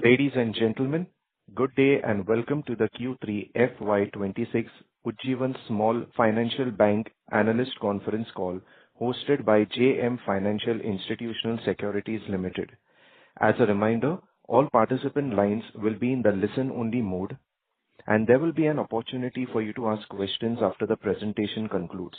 Ladies and gentlemen, good day and welcome to the Q3FY26 Ujjivan Small Financial Bank Analyst Conference Call hosted by JM Financial Institutional Securities Limited. As a reminder, all participant lines will be in the listen-only mode, and there will be an opportunity for you to ask questions after the presentation concludes.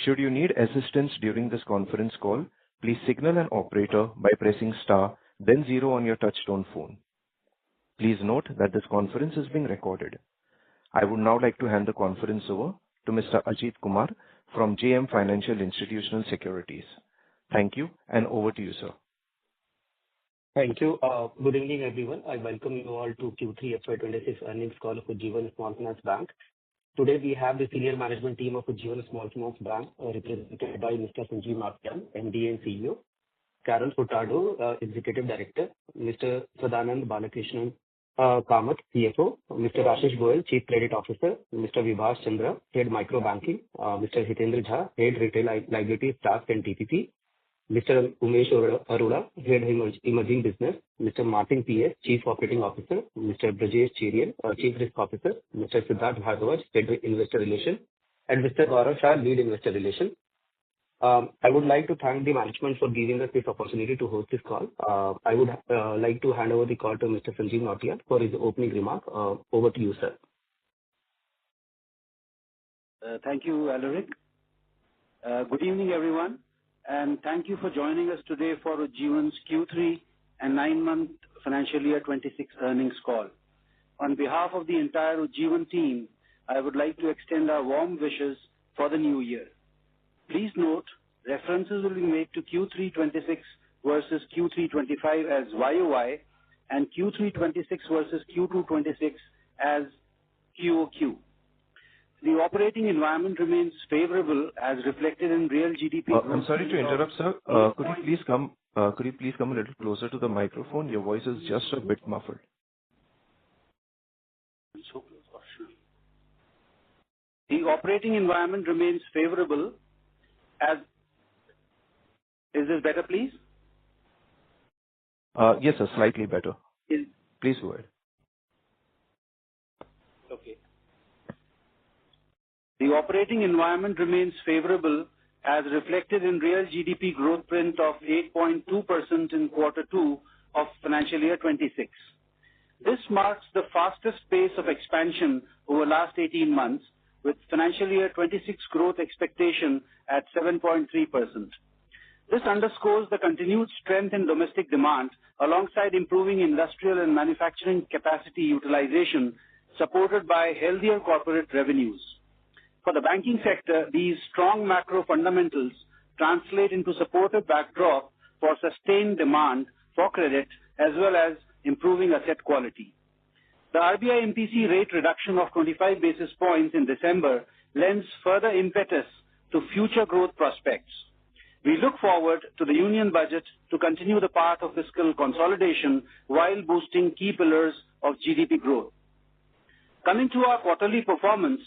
Should you need assistance during this conference call, please signal an operator by pressing star, then 0 on your touchtone phone. Please note that this conference is being recorded. I would now like to hand the conference over to Mr. Ajit Kumar from JM Financial Institutional Securities. Thank you, and over to you, sir. Thank you. Good evening, everyone. I welcome you all to Q3FY26 earnings call of Ujjivan Small Finance Bank. Today, we have the senior management team of Ujjivan Small Finance Bank, represented by Mr. Sanjeev Nautiyal, MD and CEO, Carol Furtado, Executive Director, Mr. Sadanand Balakrishnan Kamath, CFO, Mr. Ashish Goyal, Chief Credit Officer, Mr. Vibhas Chandra, Head Micro Banking, Mr. Hitendra Jha, Head Retail Liability Staff and TPP, Mr. Umesh Arora, Head Emerging Business, Mr. Martin P.S., Chief Operating Officer, Mr. Brajesh Cherian, Chief Risk Officer, Mr. Siddharth Bhardwaj, Head Investor Relations, and Mr. Gaurav Shah, Lead Investor Relations. I would like to thank the management for giving us this opportunity to host this call. I would like to hand over the call to Mr. Sanjeev Nautiyal for his opening remark. Over to you, sir. Thank you, Alaric. Good evening, everyone, and thank you for joining us today for Ujjivan's Q3 and 9-month financial year 26 earnings call. On behalf of the entire Ujjivan team, I would like to extend our warm wishes for the new year. Please note, references will be made to Q326 versus Q325 as YOY and Q326 versus Q226 as QOQ. The operating environment remains favorable as reflected in real GDP. I'm sorry to interrupt, sir. Could you please come a little closer to the microphone? Your voice is just a bit muffled. So close. The operating environment remains favorable as... Is this better, please? Yes, sir, slightly better. Please go ahead. Okay. The operating environment remains favorable as reflected in real GDP growth print of 8.2% in Q2 of financial year 26. This marks the fastest pace of expansion over the last 18 months, with financial year 26 growth expectation at 7.3%. This underscores the continued strength in domestic demand alongside improving industrial and manufacturing capacity utilization supported by healthier corporate revenues. For the banking sector, these strong macro fundamentals translate into supportive backdrop for sustained demand for credit as well as improving asset quality. The RBI MPC rate reduction of 25 basis points in December lends further impetus to future growth prospects. We look forward to the Union Budget to continue the path of fiscal consolidation while boosting key pillars of GDP growth. Coming to our quarterly performance,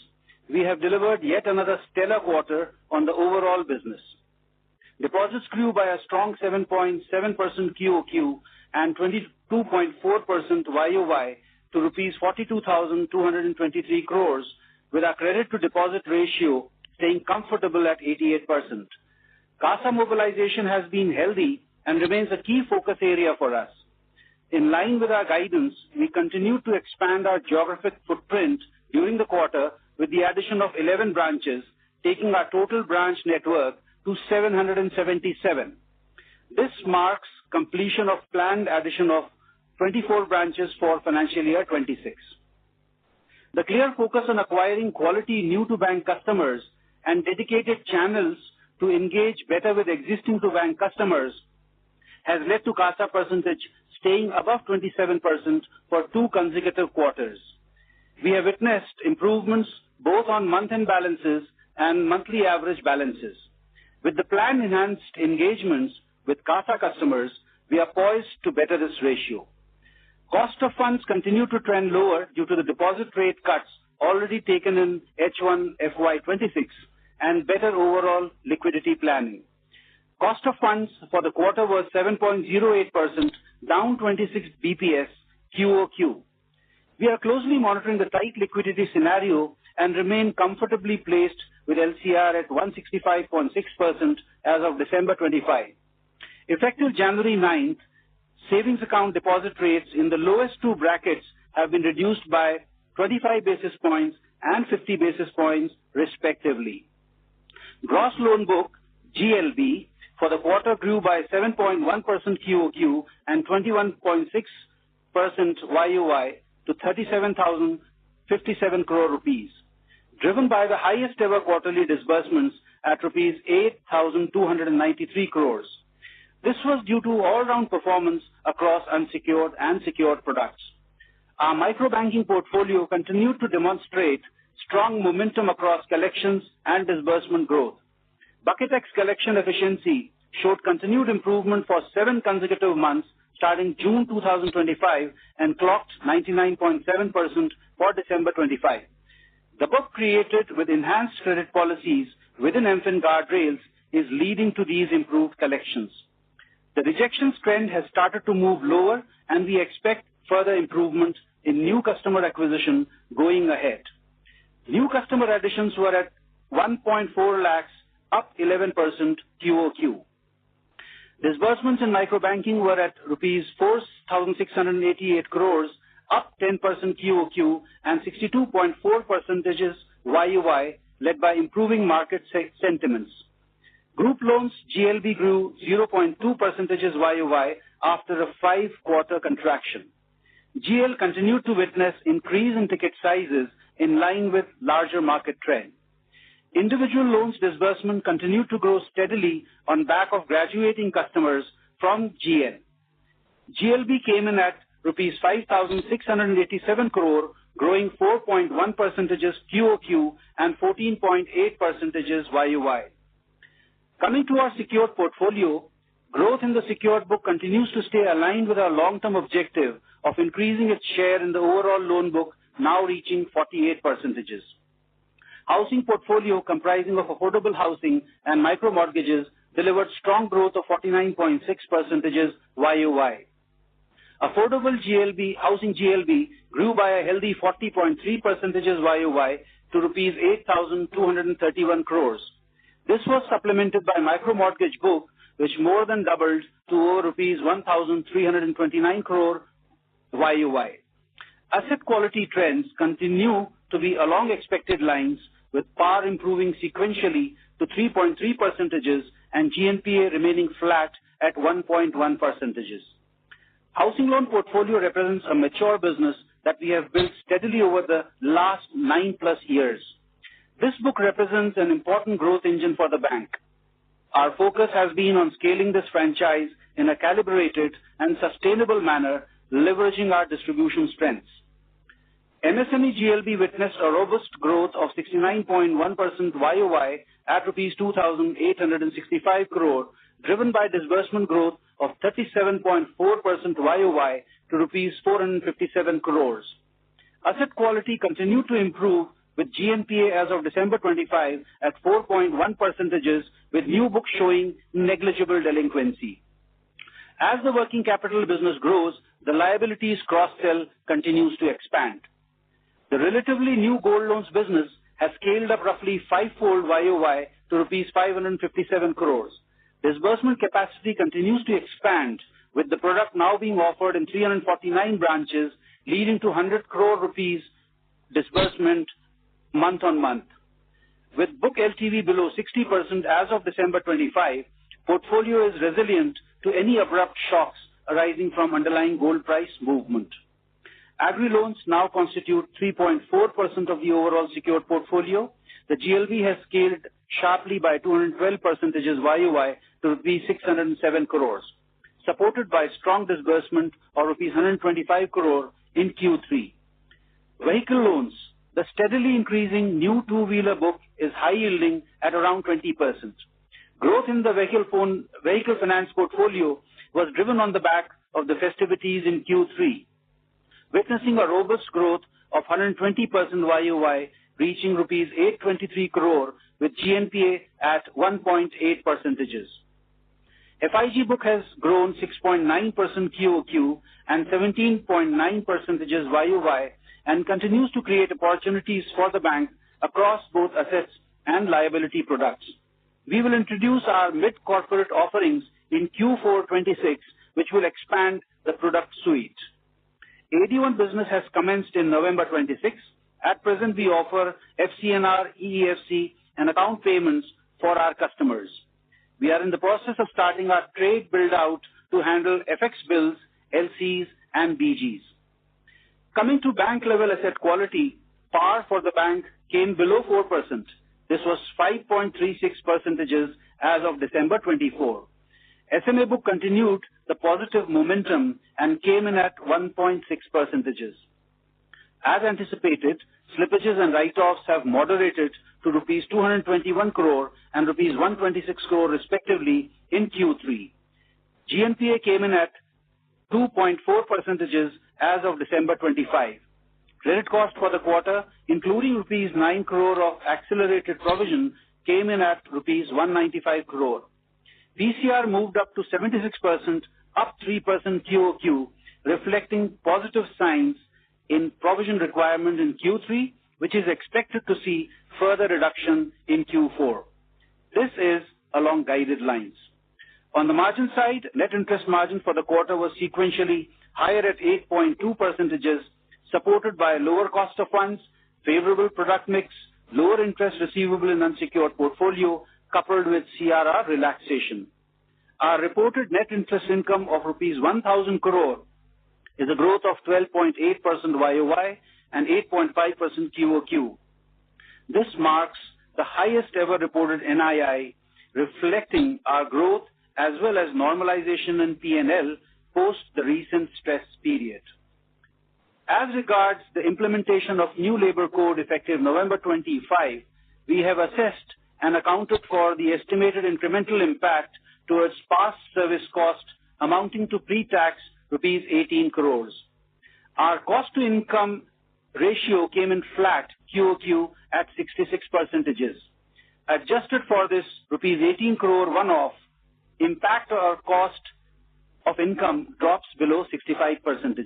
we have delivered yet another stellar quarter on the overall business. Deposits grew by a strong 7.7% QOQ and 22.4% YOY to rupees 42,223 crores, with our credit to deposit ratio staying comfortable at 88%. CASA mobilization has been healthy and remains a key focus area for us. In line with our guidance, we continue to expand our geographic footprint during the quarter with the addition of 11 branches, taking our total branch network to 777. This marks completion of planned addition of 24 branches for financial year 26. The clear focus on acquiring quality new-to-bank customers and dedicated channels to engage better with existing-to-bank customers has led to CASA percentage staying above 27% for 2 consecutive quarters. We have witnessed improvements both on month-end balances and monthly average balances. With the planned enhanced engagements with CASA customers, we are poised to better this ratio. Cost of funds continue to trend lower due to the deposit rate cuts already taken in H1 FY26 and better overall liquidity planning. Cost of funds for the quarter was 7.08%, down 26 BPS QOQ. We are closely monitoring the tight liquidity scenario and remain comfortably placed with LCR at 165.6% as of December 25. Effective January 9th, savings account deposit rates in the lowest two brackets have been reduced by 25 basis points and 50 basis points respectively. Gross loan book, GLB, for the quarter grew by 7.1% QOQ and 21.6% YOY to 37,057 crore rupees, driven by the highest ever quarterly disbursements at rupees 8,293 crores. This was due to all-round performance across unsecured and secured products. Our microbanking portfolio continued to demonstrate strong momentum across collections and disbursement growth. Bucket X collection efficiency showed continued improvement for 7 consecutive months starting June 2025 and clocked 99.7% for December 25. The book created with enhanced credit policies within MFIN guardrails is leading to these improved collections. The rejections trend has started to move lower, and we expect further improvement in new customer acquisition going ahead. New customer additions were at 1.4 lakhs, up 11% QOQ. Disbursements in microbanking were at rupees 4,688 crores, up 10% QOQ and 62.4% YOY, led by improving market sentiments. Group loans GLB grew 0.2% YOY after a 5-quarter contraction. GL continued to witness increase in ticket sizes in line with larger market trend. Individual loans disbursement continued to grow steadily on back of graduating customers from GL. GLB came in at rupees 5,687 crore, growing 4.1% QOQ and 14.8% YOY. Coming to our secured portfolio, growth in the secured book continues to stay aligned with our long-term objective of increasing its share in the overall loan book, now reaching 48%. Housing portfolio comprising of affordable housing and micro mortgages delivered strong growth of 49.6% YOY. Affordable GLB, housing GLB grew by a healthy 40.3% YOY to rupees 8,231 crores. This was supplemented by micro mortgage book, which more than doubled to over rupees 1,329 crore YOY. Asset quality trends continue to be along expected lines, with PAR improving sequentially to 3.3% and GNPA remaining flat at 1.1%. Housing loan portfolio represents a mature business that we have built steadily over the last 9+ years. This book represents an important growth engine for the bank. Our focus has been on scaling this franchise in a calibrated and sustainable manner, leveraging our distribution strengths. MSME GLB witnessed a robust growth of 69.1% YOY at rupees 2,865 crore, driven by disbursement growth of 37.4% YOY to rupees 457 crores. Asset quality continued to improve with GNPA as of December 25 at 4.1%, with new books showing negligible delinquency. As the working capital business grows, the liabilities cross-sell continues to expand. The relatively new gold loans business has scaled up roughly 5-fold YOY to rupees 557 crores. Disbursement capacity continues to expand, with the product now being offered in 349 branches, leading to 100 crore rupees disbursement month on month. With book LTV below 60% as of December 25, portfolio is resilient to any abrupt shocks arising from underlying gold price movement. Agri loans now constitute 3.4% of the overall secured portfolio. The GLB has scaled sharply by 212% YOY to rupees 607 crores, supported by strong disbursement of rupees 125 crore in Q3. Vehicle loans. The steadily increasing new two-wheeler book is high yielding at around 20%. Growth in the vehicle finance portfolio was driven on the back of the festivities in Q3, witnessing a robust growth of 120% YOY, reaching rupees 823 crore with GNPA at 1.8%. FIG book has grown 6.9% QOQ and 17.9% YOY and continues to create opportunities for the bank across both assets and liability products. We will introduce our mid-corporate offerings in Q4/26, which will expand the product suite. AD1 business has commenced in November 26. At present, we offer FCNR, EEFC, and account payments for our customers. We are in the process of starting our trade build-out to handle FX bills, LCs, and BGs. Coming to bank-level asset quality, PAR for the bank came below 4%. This was 5.36% as of December 24. SMA book continued the positive momentum and came in at 1.6%. As anticipated, slippages and write-offs have moderated to rupees 221 crore and rupees 126 crore respectively in Q3. GNPA came in at 2.4% as of December 25. Credit cost for the quarter, including rupees 9 crore of accelerated provision, came in at rupees 195 crore. PCR moved up to 76%, up 3% QOQ, reflecting positive signs in provision requirement in Q3, which is expected to see further reduction in Q4. This is along guided lines. On the margin side, net interest margin for the quarter was sequentially higher at 8.2%, supported by lower cost of funds, favorable product mix, lower interest receivable in unsecured portfolio, coupled with CRR relaxation. Our reported net interest income of rupees 1,000 crore is a growth of 12.8% YOY and 8.5% QOQ. This marks the highest ever reported NII, reflecting our growth as well as normalization in P&L post the recent stress period. As regards the implementation of new labor code effective November 25, we have assessed and accounted for the estimated incremental impact towards past service cost amounting to pre-tax rupees 18 crores. Our cost to income ratio came in flat QOQ at 66%. Adjusted for this rupees 18 crore one-off, impact our cost of income drops below 65%.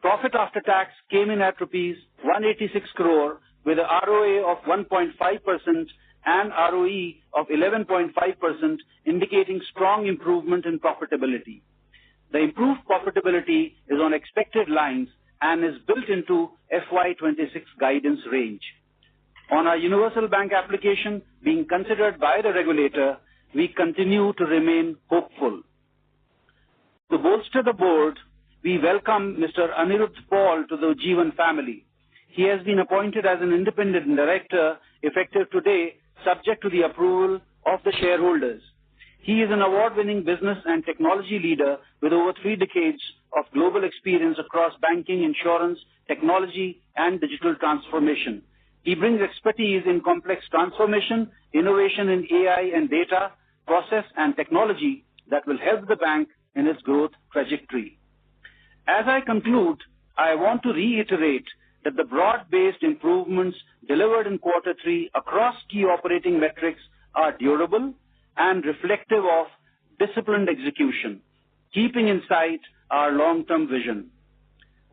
Profit after tax came in at rupees 186 crore with an ROA of 1.5% and ROE of 11.5%, indicating strong improvement in profitability. The improved profitability is on expected lines and is built into FY26 guidance range. On our universal bank application being considered by the regulator, we continue to remain hopeful. To bolster the board, we welcome Mr. Anirudh Paul to the Ujjivan family. He has been appointed as an independent director effective today, subject to the approval of the shareholders. He is an award-winning business and technology leader with over 3 decades of global experience across banking, insurance, technology, and digital transformation. He brings expertise in complex transformation, innovation in AI and data, process and technology that will help the bank in its growth trajectory. As I conclude, I want to reiterate that the broad-based improvements delivered in Q3 across key operating metrics are durable and reflective of disciplined execution, keeping in sight our long-term vision.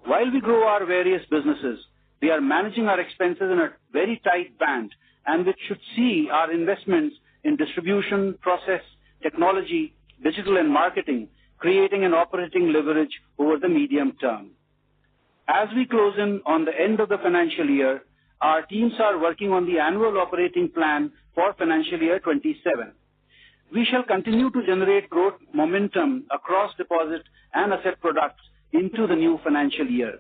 While we grow our various businesses, we are managing our expenses in a very tight band, and which should see our investments in distribution, process, technology, digital and marketing, creating an operating leverage over the medium term. As we close in on the end of the financial year, our teams are working on the annual operating plan for financial year 27. We shall continue to generate growth momentum across deposit and asset products into the new financial year.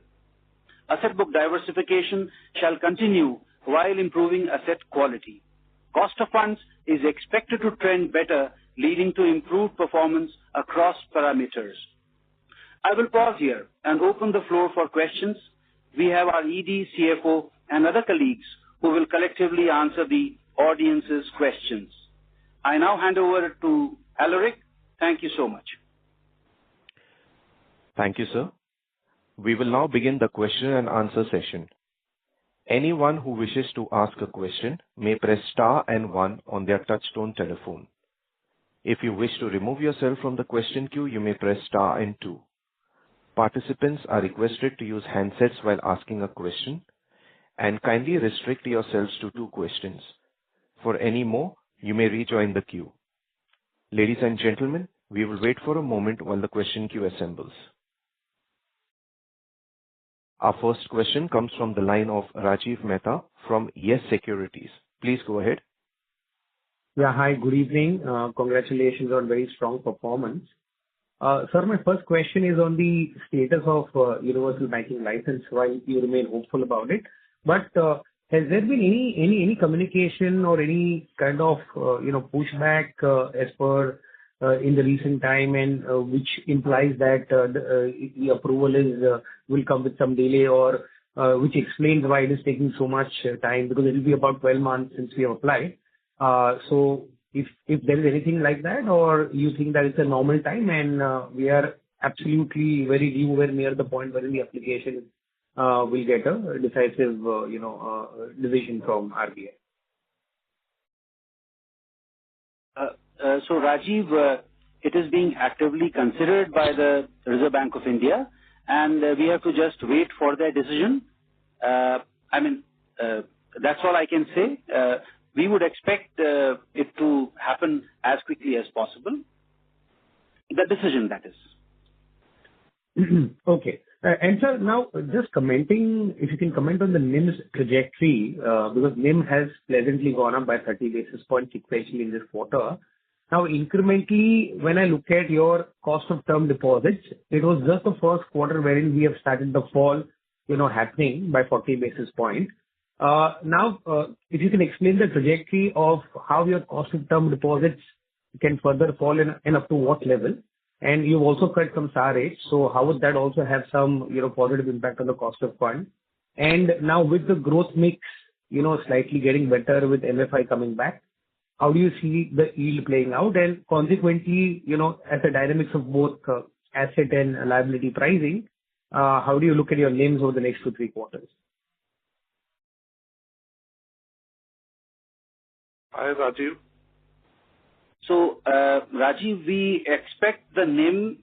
Asset book diversification shall continue while improving asset quality. Cost of funds is expected to trend better, leading to improved performance across parameters. I will pause here and open the floor for questions. We have our ED, CFO, and other colleagues who will collectively answer the audience's questions. I now hand over to Alaric. Thank you so much. Thank you, sir. We will now begin the question and answer session. Anyone who wishes to ask a question may press star and 1 on their touchtone telephone. If you wish to remove yourself from the question queue, you may press star and 2. Participants are requested to use handsets while asking a question, and kindly restrict yourselves to 2 questions. For any more, you may rejoin the queue. Ladies and gentlemen, we will wait for a moment while the question queue assembles. Our first question comes from the line of Rajiv Mehta from Yes Securities. Please go ahead. Yeah, hi, good evening. Congratulations on very strong performance. Sir, my first question is on the status of universal banking license, while you remain hopeful about it. But has there been any communication or any kind of pushback as per in the recent time, and which implies that the approval will come with some delay, or which explains why it is taking so much time, because it will be about 12 months since we have applied. So if there is anything like that, or you think that it's a normal time and we are absolutely very near the point where the application will get a decisive decision from RBI. So Rajiv, it is being actively considered by the Reserve Bank of India, and we have to just wait for their decision. That's all I can say. We would expect it to happen as quickly as possible. The decision, that is. Okay. And sir, now just commenting, if you can comment on the NIM's trajectory, because NIM has pleasantly gone up by 30 basis points sequentially in this quarter. Now, incrementally, when I look at your cost of term deposits, it was just the first quarter wherein we have started the fall, happening by 40 basis points. Now, if you can explain the trajectory of how your cost of term deposits can further fall and up to what level, and you've also cut some SAR rates, so how would that also have some, positive impact on the cost of fund? And now with the growth mix, slightly getting better with MFI coming back, how do you see the yield playing out? And consequently, as the dynamics of both asset and liability pricing, how do you look at your NIMs over the next 2-3 quarters? Hi, Rajiv. So, Rajiv, we expect the NIM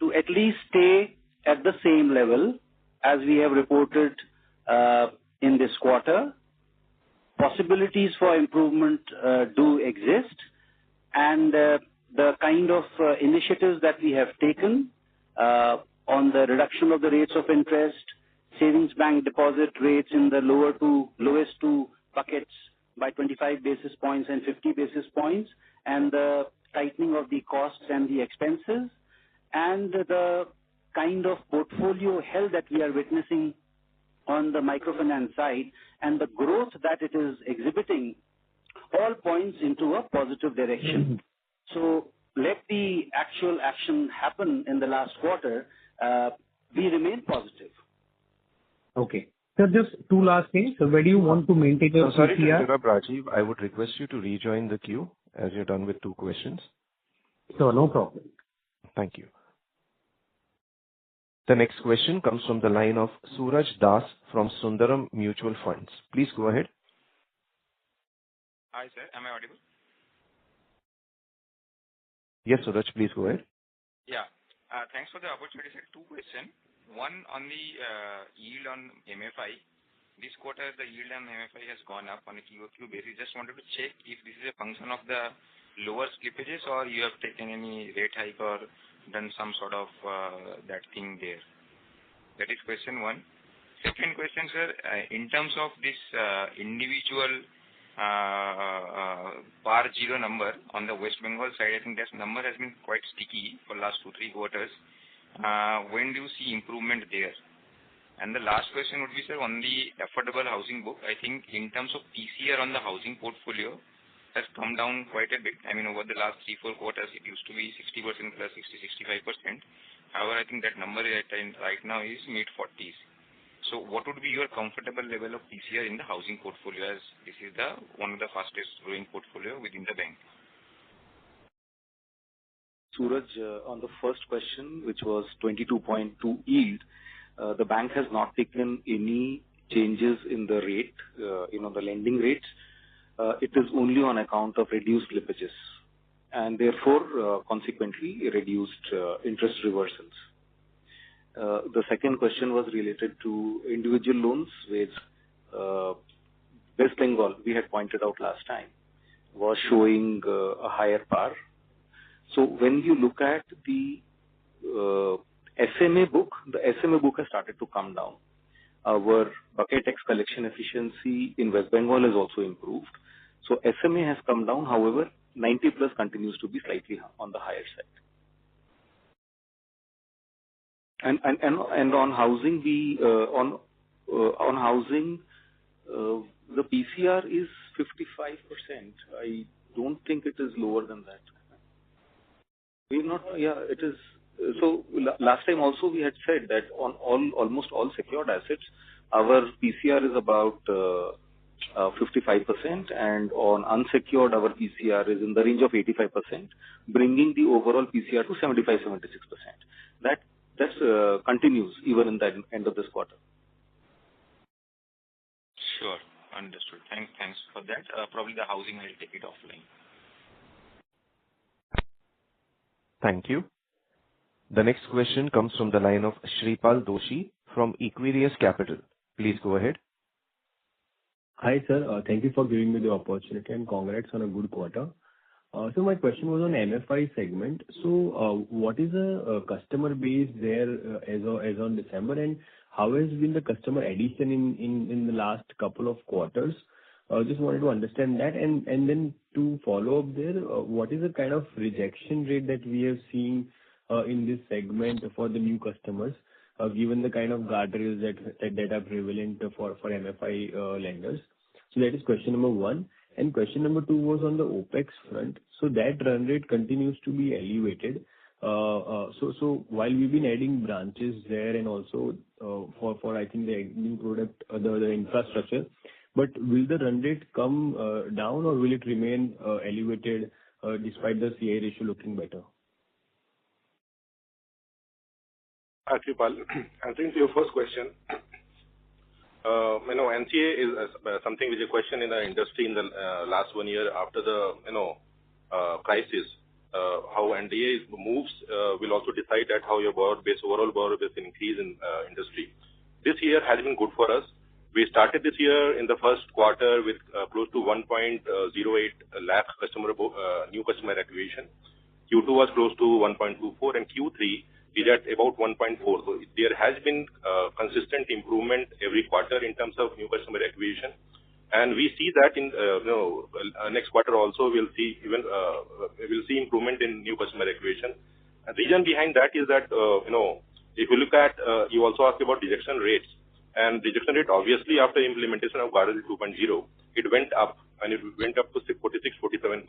to at least stay at the same level as we have reported in this quarter. Possibilities for improvement do exist, and the kind of initiatives that we have taken on the reduction of the rates of interest, savings bank deposit rates in the lowest two buckets by 25 basis points and 50 basis points, and the tightening of the costs and the expenses, and the kind of portfolio health that we are witnessing on the microfinance side, and the growth that it is exhibiting, all points into a positive direction. So let the actual action happen in the last quarter. We remain positive. Okay. Sir, just 2 last things. So where do you want to maintain your Sorry to interrupt, Rajiv. I would request you to rejoin the queue as you're done with 2 questions. Sure, no problem. Thank you. The next question comes from the line of Suraj Das from Sundaram Mutual Funds. Please go ahead. Hi, sir. Am I audible? Yes, Suraj, please go ahead. Yeah. Thanks for the opportunity, sir. 2 questions. One on the yield on MFI. This quarter, the yield on MFI has gone up on a QOQ basis. Just wanted to check if this is a function of the lower slippages, or you have taken any rate hike or done some sort of that thing there. That is question 1. Second question, sir, in terms of this individual PAR 0 number on the West Bengal side, I think that number has been quite sticky for last 2-3 quarters. When do you see improvement there? And the last question would be, sir, on the affordable housing book, I think in terms of PCR on the housing portfolio has come down quite a bit. I mean, over the last 3-4 quarters, it used to be 60% plus 60-65%. However, I think that number right now is mid-40s. So what would be your comfortable level of PCR in the housing portfolio, as this is one of the fastest growing portfolio within the bank? Suraj, on the first question, which was 22.2 yield, the bank has not taken any changes in the rate, the lending rates. It is only on account of reduced slippages. and therefore consequently reduced interest reversals. The second question was related to individual loans, which West Bengal, we had pointed out last time, was showing a higher par. So when you look at the SMA book, the SMA book has started to come down. Our bucket X collection efficiency in West Bengal has also improved. So SMA has come down. However, 90 plus continues to be slightly on the higher side. And on housing, on housing, the PCR is 55%. I don't think it is lower than that. We've not, yeah, it is. So last time also we had said that on almost all secured assets, our PCR is about 55%, and on unsecured, our PCR is in the range of 85%, bringing the overall PCR to 75-76%. That continues even in the end of this quarter. Sure. Understood. Thanks for that. Probably the housing, I'll take it offline. Thank you. The next question comes from the line of Shripal Doshi from Equirius Capital. Please go ahead. Hi, sir. Thank you for giving me the opportunity, and congrats on a good quarter. So my question was on MFI segment. So what is the customer base there as on December, and how has been the customer addition in the last couple of quarters? Just wanted to understand that. And then to follow up there, what is the kind of rejection rate that we have seen in this segment for the new customers, given the kind of guardrails that are prevalent for MFI lenders? So that is question number one. And question number two was on the OpEx front. So that run rate continues to be elevated. So while we've been adding branches there and also for I think the new product, the infrastructure, but will the run rate come down, or will it remain elevated despite the CI ratio looking better? Shripal, answering to your first question, NCA is something which is a question in the industry in the last 1 year after the crisis. How NDA moves will also decide that how your overall borrower base increase in industry. This year has been good for us. We started this year in the first quarter with close to 1.08 lakh new customer acquisition. Q2 was close to 1.24, and Q3 is at about 1.4. So there has been consistent improvement every quarter in terms of new customer acquisition, and we see that in next quarter also we'll see improvement in new customer acquisition. And the reason behind that is that if you look at you also asked about rejection rates, and rejection rate obviously after implementation of guardrail 2.0 it went up, and it went up to 46-47%.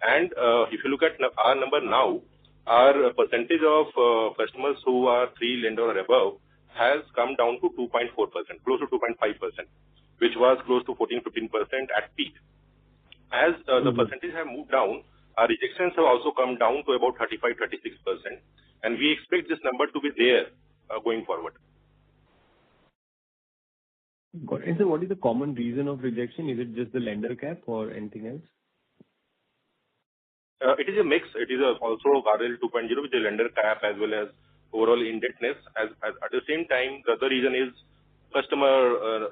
And if you look at our number now, our percentage of customers who are 3 lender or above has come down to 2.4%, close to 2.5%, which was close to 14-15% at peak. As the percentage have moved down, our rejections have also come down to about 35-36%, and we expect this number to be there going forward. Got it. And so what is the common reason of rejection? Is it just the lender cap or anything else? It is a mix. It is also guardrail 2.0 with the lender cap as well as overall indebtedness. At the same time, the other reason is customer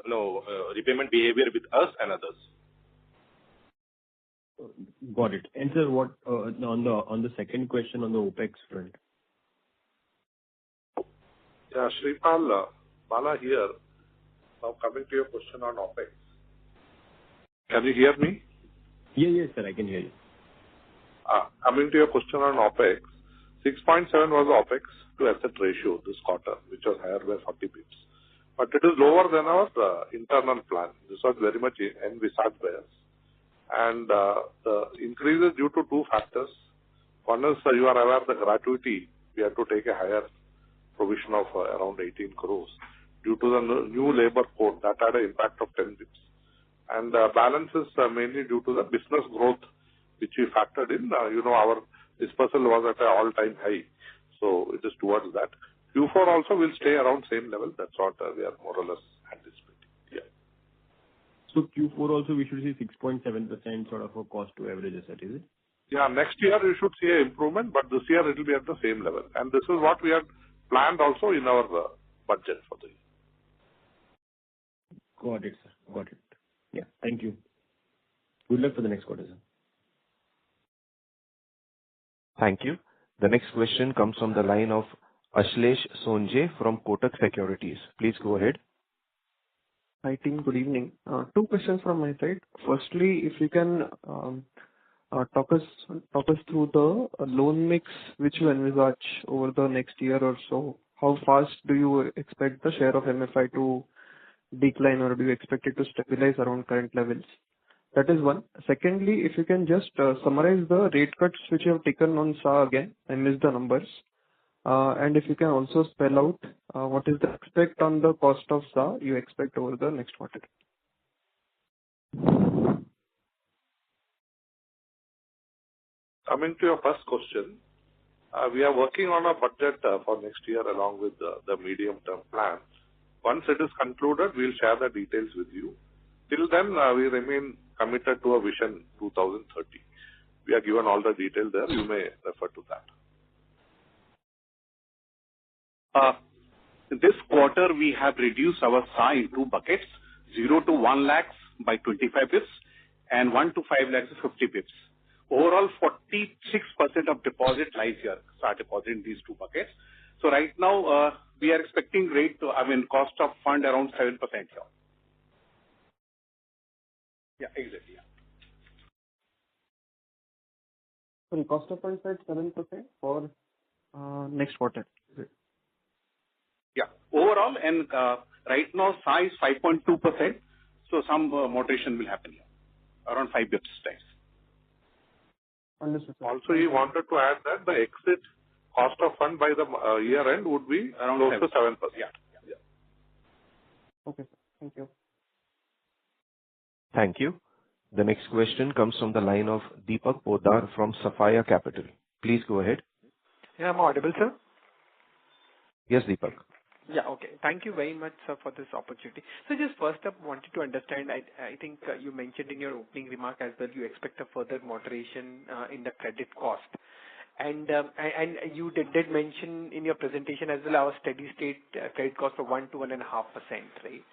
repayment behavior with us and others. Got it. And sir, what on the second question on the OpEx front? Yeah, Shripal, Bala here. Now coming to your question on OpEx. Can you hear me? Yes, sir, I can hear you. Coming to your question on OpEx, 6.7 was OpEx to asset ratio this quarter, which was higher by 40 bips. But it is lower than our internal plan. This was very much envisaged by us. And the increase is due to two factors. One is, you are aware, the gratuity, we have to take a higher provision of around 18 crores due to the new labor code that had an impact of 10 bips. And the balance is mainly due to the business growth, which we factored in. Our dispersal was at an all-time high. So it is towards that. Q4 also will stay around same level. That's what we are more or less anticipating. Yeah. So Q4 also we should see 6.7% sort of a cost to average asset, is it? Yeah, next year you should see an improvement, but this year it will be at the same level. And this is what we had planned also in our budget for the year. Got it, sir. Got it. Yeah. Thank you. Good luck for the next quarter, sir. Thank you. The next question comes from the line of Ashlesh Sonje from Kotak Securities. Please go ahead. Hi, team. Good evening. Two questions from my side. Firstly, if you can talk us through the loan mix which you envisage over the next year or so. How fast do you expect the share of MFI to decline, or do you expect it to stabilize around current levels? That is one. Secondly, if you can just summarize the rate cuts which you have taken on SA again. I missed the numbers. And if you can also spell out what is the expect on the cost of SA you expect over the next quarter. Coming to your first question, we are working on a budget for next year along with the medium-term plan. Once it is concluded, we'll share the details with you. Till then, we remain committed to a vision 2030. We are given all the details there. You may refer to that. This quarter, we have reduced our SA in two buckets, 0 to 1 lakhs by 25 bips and 1 to 5 lakhs by 50 bips. Overall, 46% of deposit lies here, SA deposit in these two buckets. So right now, we are expecting cost of fund around 7% here. Yeah, exactly. So cost of funds at 7% for next quarter. Yeah. Overall, and right now, SA is 5.2%. So some moderation will happen here, around 5 bips times. Understood. Also, he wanted to add that the exit cost of fund by the year end would be around close to 7%. Yeah. Okay, sir. Thank you. Thank you. The next question comes from the line of Deepak Poddar from Sapphire Capital. Please go ahead. Yeah, I'm audible, sir. Yes, Deepak. Yeah, okay. Thank you very much, sir, for this opportunity. So just first up, wanted to understand, I think you mentioned in your opening remark as well, you expect a further moderation in the credit cost. And you did mention in your presentation as well our steady state credit cost of 1 to 1.5%, right?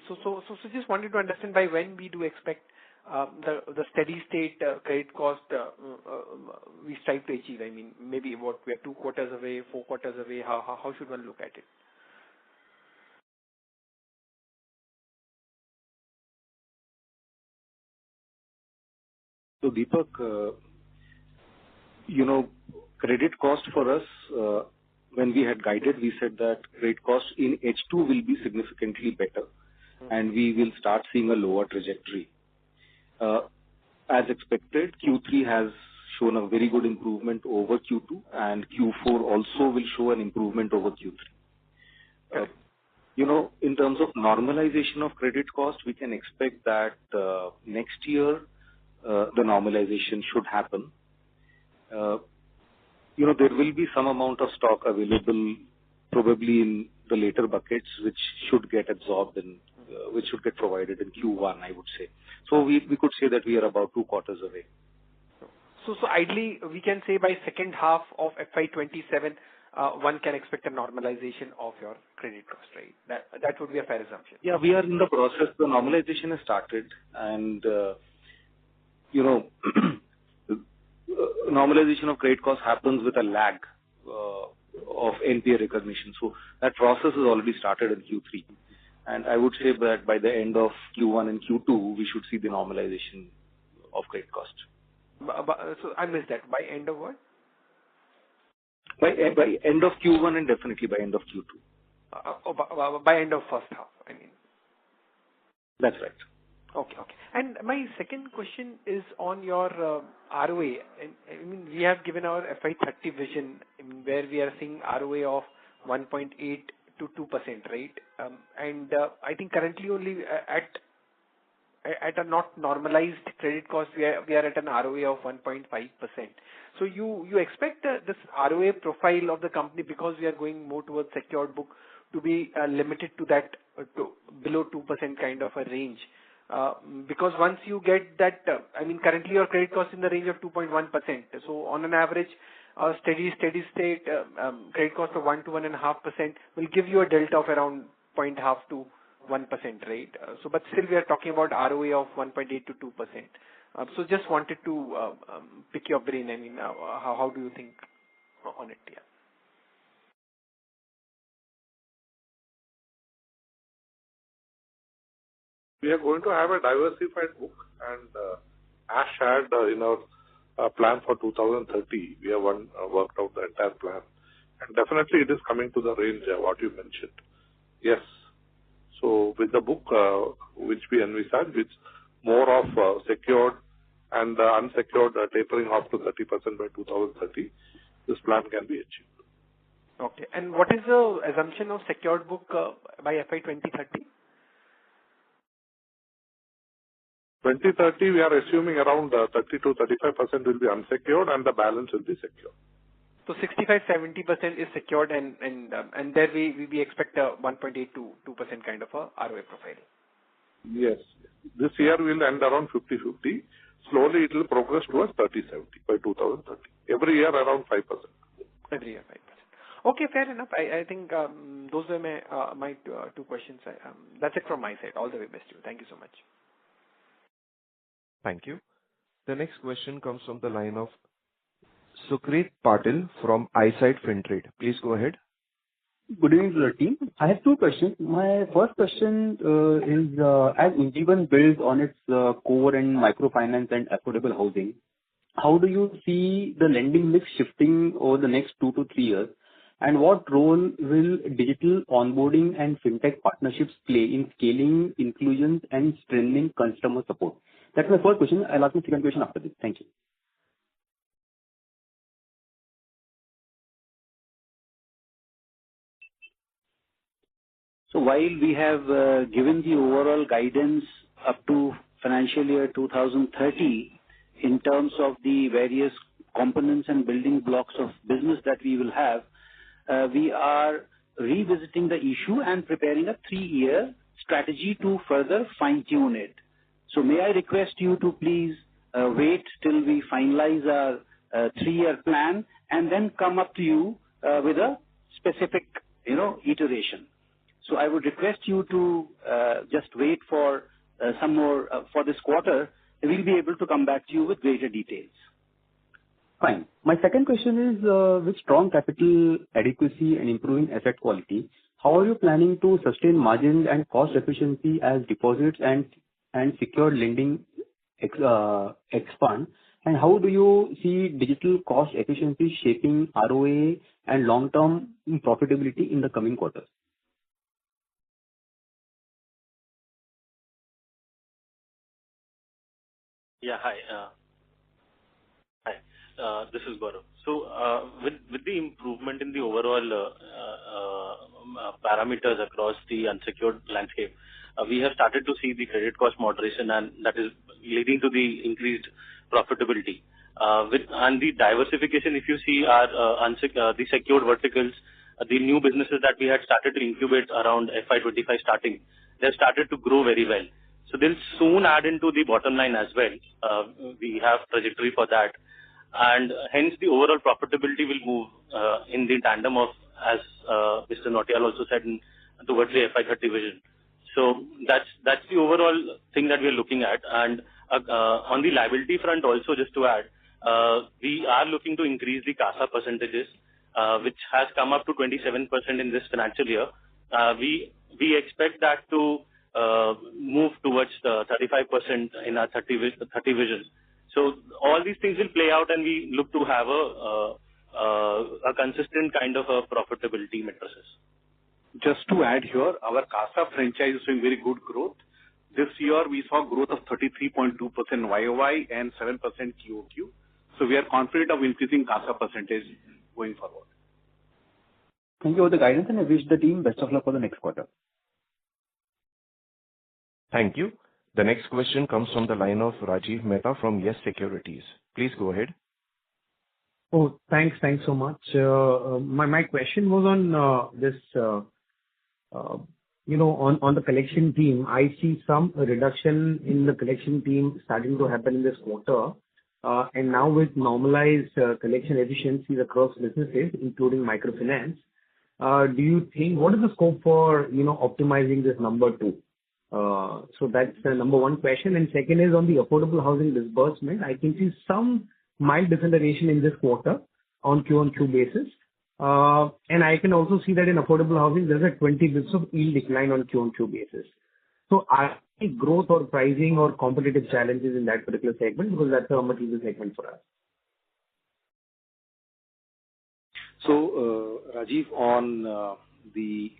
So just wanted to understand by when we do expect the steady state credit cost we strive to achieve. I mean, maybe what we are 2 quarters away, 4 quarters away. How should one look at it? So Deepak, credit cost for us, when we had guided, we said that credit cost in H2 will be significantly better, and we will start seeing a lower trajectory. As expected, Q3 has shown a very good improvement over Q2, and Q4 also will show an improvement over Q3. In terms of normalization of credit cost, we can expect that next year the normalization should happen. There will be some amount of stock available probably in the later buckets, which should get absorbed and which should get provided in Q1, I would say. So we could say that we are about 2 quarters away. So ideally, we can say by second half of FY27, one can expect a normalization of your credit cost, right? That would be a fair assumption. Yeah, we are in the process. The normalization has started, and normalization of credit cost happens with a lag of NPA recognition. So that process has already started in Q3. And I would say that by the end of Q1 and Q2, we should see the normalization of credit cost. So I missed that. By end of what? By end of Q1 and definitely by end of Q2. By end of first half, I mean. That's right. Okay. And my second question is on your ROA. I mean, we have given our FY30 vision where we are seeing ROA of 1.8 to 2%, right? And I think currently only at a not normalized credit cost, we are at an ROA of 1.5%. So you expect this ROA profile of the company, because we are going more towards secured book, to be limited to that to below 2% kind of a range Because once you get that, currently your credit cost in the range of 2.1%. So on an average, steady state credit cost of 1 to 1.5% will give you a delta of around 0.5 to 1%, right? But still we are talking about ROA of 1.8 to 2%. So just wanted to pick your brain. How do you think on it? Yeah. We are going to have a diversified book, and as shared in our plan for 2030, we have worked out the entire plan. And definitely it is coming to the range what you mentioned. Yes. So with the book which we envisage, it's more of secured and unsecured tapering off to 30% by 2030, this plan can be achieved. Okay. And what is the assumption of secured book by FY 2030? 2030, we are assuming around 30 to 35% will be unsecured and the balance will be secure. So 65-70% is secured, and there we expect a 1.8 to 2% kind of a ROA profile. Yes. This year will end around 50-50. Slowly it will progress towards 30-70 by 2030. Every year around 5%. Every year 5%. Okay, fair enough. I think those were my two questions. That's it from my side. All the way best to you. Thank you so much. Thank you. The next question comes from the line of Sukrit Patil from Eyesight Fintrade. Please go ahead. Good evening to the team. I have two questions. My first question is, as Ujjivan builds on its core and microfinance and affordable housing, how do you see the lending mix shifting over the next 2 to 3 years? And what role will digital onboarding and fintech partnerships play in scaling inclusions and strengthening customer support? That's my first question. I'll ask my second question after this. Thank you. So while we have given the overall guidance up to financial year 2030 in terms of the various components and building blocks of business that we will have, we are revisiting the issue and preparing a 3-year strategy to further fine-tune it. So may I request you to please wait till we finalize our 3-year plan and then come up to you with a specific, iteration. So I would request you to just wait for some more for this quarter. We'll be able to come back to you with greater details. Fine. My second question is, with strong capital adequacy and improving asset quality, how are you planning to sustain margins and cost efficiency as deposits and secured lending expand? And how do you see digital cost efficiency shaping ROA and long-term profitability in the coming quarters? Yeah, hi. This is Gaurav. So, with the improvement in the overall parameters across the unsecured landscape, we have started to see the credit cost moderation, and that is leading to the increased profitability. And the diversification, if you see the secured verticals, the new businesses that we had started to incubate around FY25 starting, they have started to grow very well. So they'll soon add into the bottom line as well. We have trajectory for that. And hence the overall profitability will move in the tandem of, as Mr. Nautiyal also said, towards the FY30 vision. So that's the overall thing that we are looking at. And on the liability front also, just to add, we are looking to increase the CASA percentages, which has come up to 27% in this financial year. We expect that to move towards 35% in our 30 vision. So all these things will play out, and we look to have a consistent kind of a profitability matrices. Just to add here, our CASA franchise is showing very good growth. This year we saw growth of 33.2% YOY and 7% QOQ. So we are confident of increasing CASA percentage going forward. Thank you for the guidance, and I wish the team best of luck for the next quarter. Thank you. The next question comes from the line of Rajiv Mehta from Yes Securities. Please go ahead. Oh, thanks so much. My question was on this on the collection team, I see some reduction in the collection team starting to happen in this quarter. And now with normalized collection efficiencies across businesses, including microfinance, do you think what is the scope for optimizing this number too? So that's the number one question. And second is on the affordable housing disbursement. I can see some mild deceleration in this quarter on Q-on-Q basis. And I can also see that in affordable housing, there's a 20 bits of yield decline on Q-on-Q basis. So are there growth or pricing or competitive challenges in that particular segment? Because that's a material segment for us. So, Rajiv, on the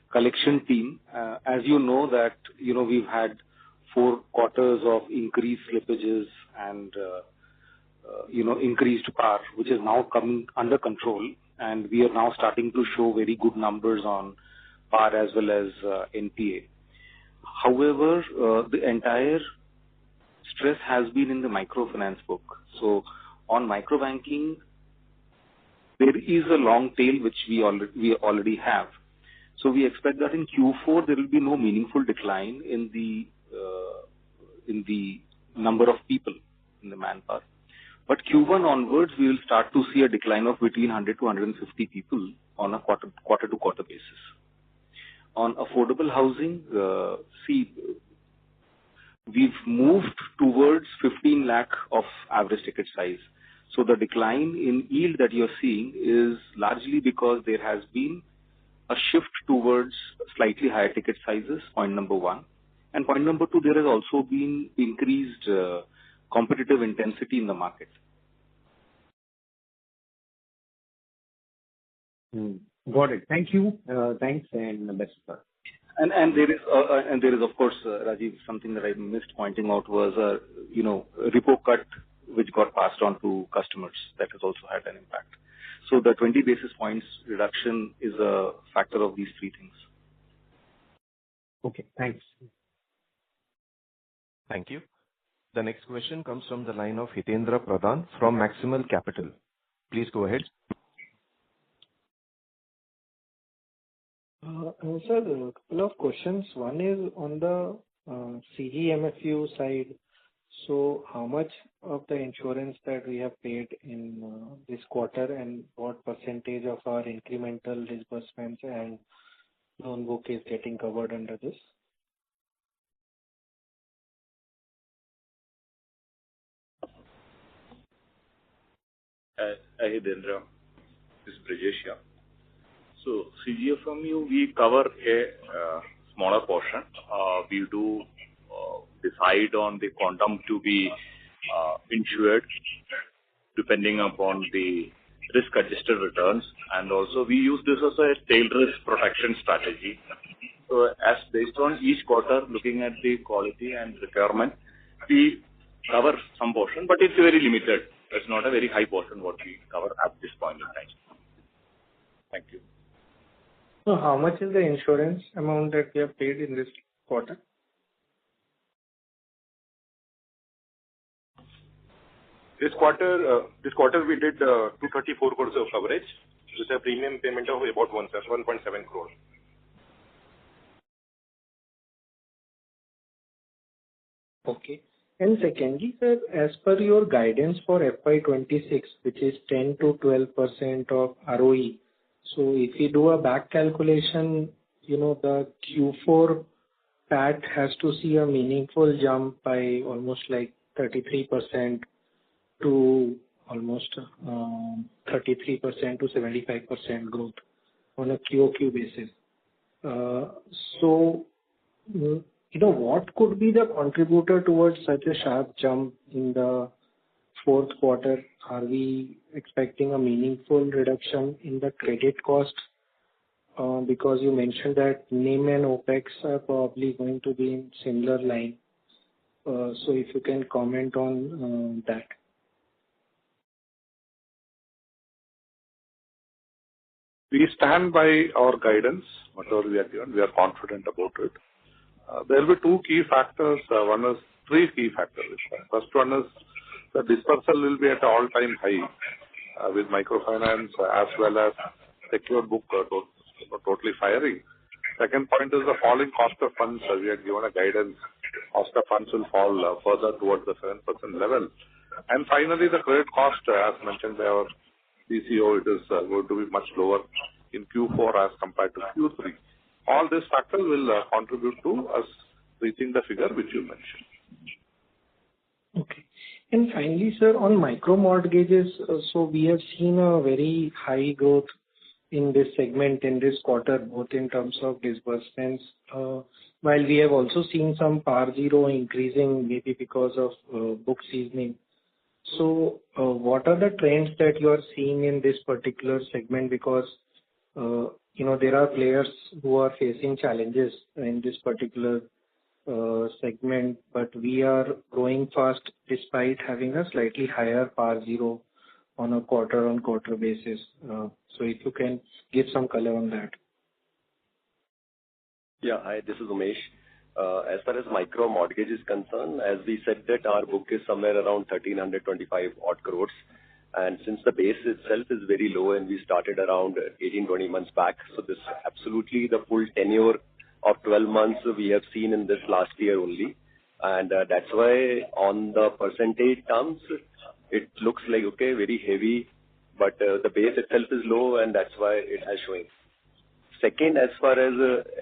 collection team, as you know that, we've had 4 quarters of increased slippages and, increased PAR, which is now coming under control. And we are now starting to show very good numbers on PAR as well as NPA. However, the entire stress has been in the microfinance book. So on microbanking, there is a long tail which we already have. So we expect that in Q4 there will be no meaningful decline in the number of people in the manpower. But Q1 onwards, we will start to see a decline of between 100 to 150 people on a quarter-to-quarter basis. On affordable housing, we've moved towards 15 lakh of average ticket size. So the decline in yield that you're seeing is largely because there has been a shift towards slightly higher ticket sizes, point number one. And point number two, there has also been increased competitive intensity in the market. Got it. Thank you. Thanks and best of luck. And there is of course, Rajiv, something that I missed pointing out was repo cut which got passed on to customers. That has also had an impact. So the 20 basis points reduction is a factor of these 3 things. Okay, thanks. Thank you. The next question comes from the line of Hitendra Pradhan from Maximal Capital. Please go ahead. Sir, a couple of questions. One is on the CGMFU side. So how much of the insurance that we have paid in this quarter and what percentage of our incremental disbursements and loan book is getting covered under this? Hitendra, this is Brajesh here. So CGFMU, we cover a smaller portion. We do decide on the quantum to be insured depending upon the risk-adjusted returns. And also we use this as a tail risk protection strategy. So as based on each quarter, looking at the quality and requirement, we cover some portion, but it's very limited. It's not a very high portion what we cover at this point in time. Thank you. So how much is the insurance amount that we have paid in this quarter? This quarter we did 234 crores of coverage with a premium payment of about 1.7 crores. Okay. And secondly, sir, as per your guidance for FY26, which is 10 to 12% of ROE, so if we do a back calculation, the Q4 PAT has to see a meaningful jump by almost like 33% to almost 33% to 75% growth on a QOQ basis. So, what could be the contributor towards such a sharp jump in the fourth quarter? Are we expecting a meaningful reduction in the credit cost? Because you mentioned that NIM and OPEX are probably going to be in similar line. So if you can comment on that. We stand by our guidance, whatever we are given. We are confident about it. There will be 2 key factors. 3 key factors. First one is the dispersal will be at an all-time high with microfinance as well as secured book totally firing. Second point is the falling cost of funds. We had given a guidance. Cost of funds will fall further towards the 7% level. And finally, the credit cost, as mentioned by our CCO, it is going to be much lower in Q4 as compared to Q3. All these factors will contribute to us reaching the figure which you mentioned. Okay. And finally, sir, on micro mortgages, so we have seen a very high growth in this segment in this quarter, both in terms of disbursements, while we have also seen some par zero increasing maybe because of book seasoning. So what are the trends that you are seeing in this particular segment? Because, there are players who are facing challenges in this particular segment, but we are growing fast despite having a slightly higher par zero on a quarter-on-quarter basis. So if you can give some color on that. Yeah, hi, this is Umesh. As far as micro mortgage is concerned, as we said that our book is somewhere around 1,325 odd crores. And since the base itself is very low and we started around 18-20 months back, so this absolutely the full tenure of 12 months we have seen in this last year only. And that's why on the percentage terms, it looks like, okay, very heavy, but the base itself is low and that's why it has showing. Second, as far as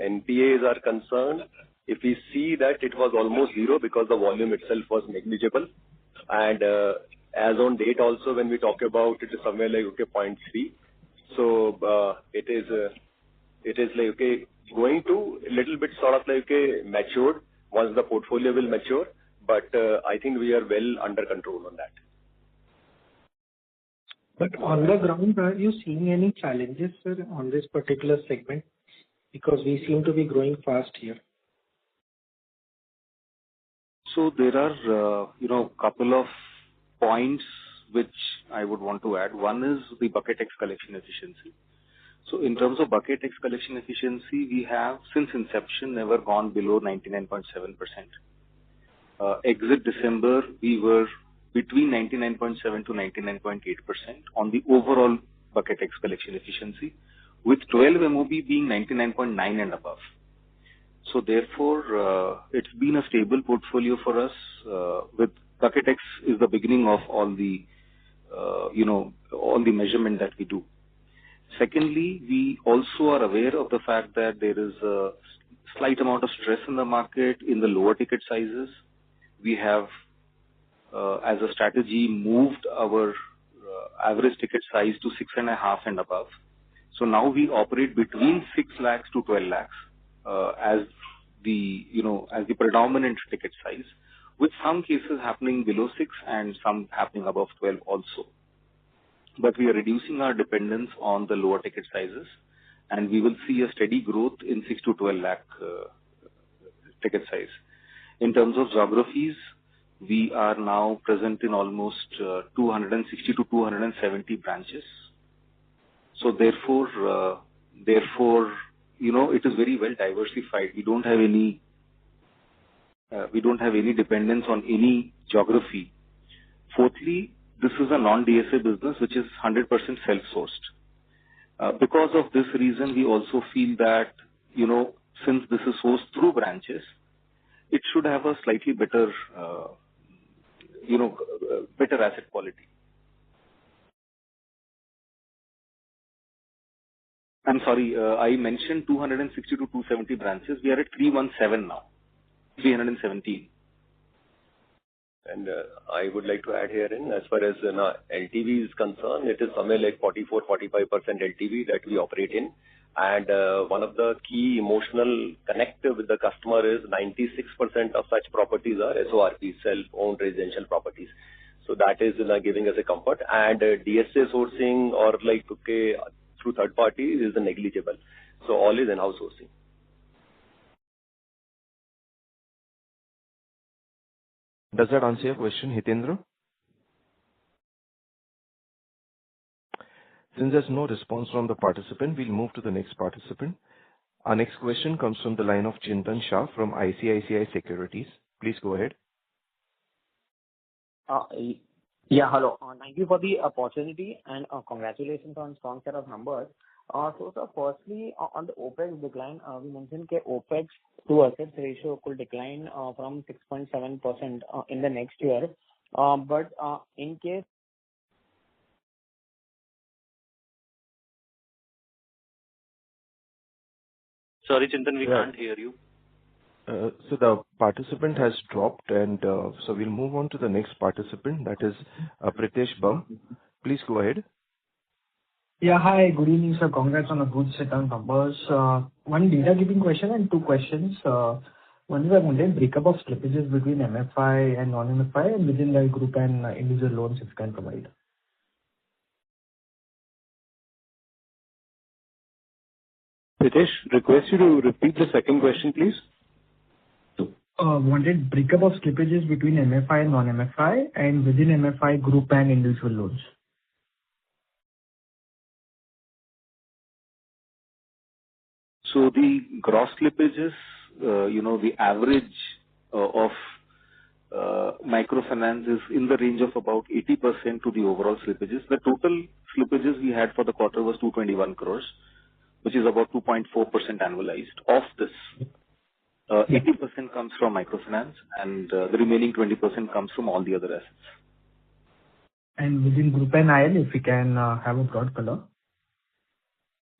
NPAs are concerned, if we see that it was almost zero because the volume itself was negligible. And as on date also, when we talk about it is somewhere like, okay, 0.3. So it is like, okay, going to a little bit sort of like, okay, matured once the portfolio will mature. But I think we are well under control on that. But on the ground, are you seeing any challenges, sir, on this particular segment? Because we seem to be growing fast here. So there are, couple of points which I would want to add. One is the bucket X collection efficiency. So in terms of bucket X collection efficiency, we have since inception never gone below 99.7%. Exit December, we were between 99.7 to 99.8% on the overall bucket X collection efficiency, with 12 MOB being 99.9 and above. So therefore, it's been a stable portfolio for us. With bucket X is the beginning of all the, all the measurement that we do. Secondly, we also are aware of the fact that there is a slight amount of stress in the market in the lower ticket sizes. We have, as a strategy, moved our average ticket size to 6.5 and above. So now we operate between 6 lakhs to 12 lakhs as the predominant ticket size, with some cases happening below 6 and some happening above 12 also. But we are reducing our dependence on the lower ticket sizes, and we will see a steady growth in 6 to 12 lakh ticket size. In terms of geographies, we are now present in almost 260 to 270 branches. So therefore, it is very well diversified. We don't have any dependence on any geography. Fourthly, this is a non-DSA business which is 100% self-sourced. Because of this reason, we also feel that, since this is sourced through branches, it should have a slightly better, better asset quality. I'm sorry, I mentioned 260 to 270 branches. We are at 317 now, 317. And I would like to add here as far as LTV is concerned, it is somewhere like 44-45% LTV that we operate in. And one of the key emotional connect with the customer is 96% of such properties are SORP, self-owned residential properties. So that is giving us a comfort. And DSA sourcing or through third parties is negligible. So all is in-house sourcing. Does that answer your question, Hitendra? Since there's no response from the participant, we'll move to the next participant. Our next question comes from the line of Chintan Shah from ICICI Securities. Please go ahead. Yeah, hello. Thank you for the opportunity and congratulations on strong set of numbers. So, sir, firstly, on the OpEx decline, we mentioned that OpEx to assets ratio could decline from 6.7% in the next year. But in case Sorry, Chintan, we can't hear you. So the participant has dropped, and so we'll move on to the next participant, that is Pritesh Bum. Please go ahead. Yeah, hi. Good evening, sir. Congrats on a good set of numbers. One data keeping question and two questions. One is I wanted breakup of slippages between MFI and non-MFI and within the group and individual loans, if you can provide. Pritesh, request you to repeat the second question, please. Wanted breakup of slippages between MFI and non-MFI and within MFI group and individual loans. So the gross slippages, the average of microfinance is in the range of about 80% to the overall slippages. The total slippages we had for the quarter was 221 crores, which is about 2.4% annualized. Of this, 80% comes from microfinance and the remaining 20% comes from all the other assets. And within group and IL, if we can have a broad color.